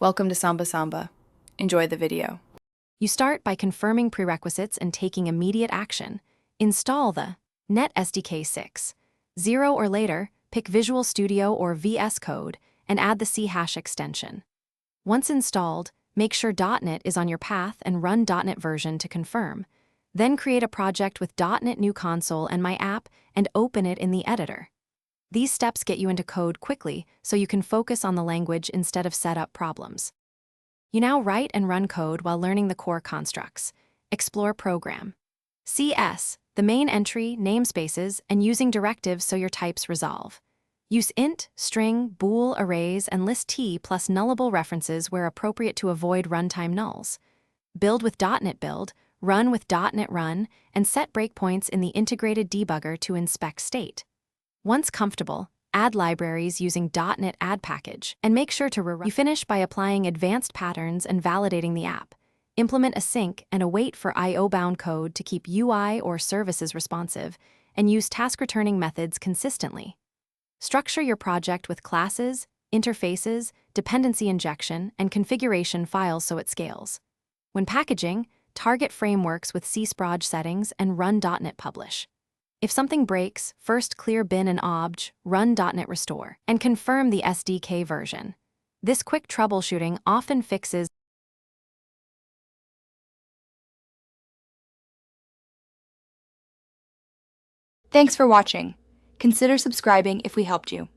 Welcome to Samba Samba. Enjoy the video. You start by confirming prerequisites and taking immediate action. Install the Net SDK 6. 0 or later, pick Visual Studio or VS Code and add the C# extension. Once installed, make sure .NET is on your path and run .NET version to confirm. Then create a project with .NET New Console and My App and open it in the editor. These steps get you into code quickly so you can focus on the language instead of setup problems. You now write and run code while learning the core constructs. Explore program. CS, the main entry, namespaces, and using directives so your types resolve. Use int, string, bool, arrays, and list t plus nullable references where appropriate to avoid runtime nulls. Build with .NET Build, run with .NET Run, and set breakpoints in the integrated debugger to inspect state. Once comfortable, add libraries using .NET Add Package, and make sure to rerun. You finish by applying advanced patterns and validating the app. Implement async and await for I/O-bound code to keep UI or services responsive, and use task-returning methods consistently. Structure your project with classes, interfaces, dependency injection, and configuration files so it scales. When packaging, target frameworks with csproj settings and run .NET Publish. If something breaks, first clear bin and obj, run .NET Restore, and confirm the SDK version. This quick troubleshooting often fixes. Thanks for watching. Consider subscribing if we helped you.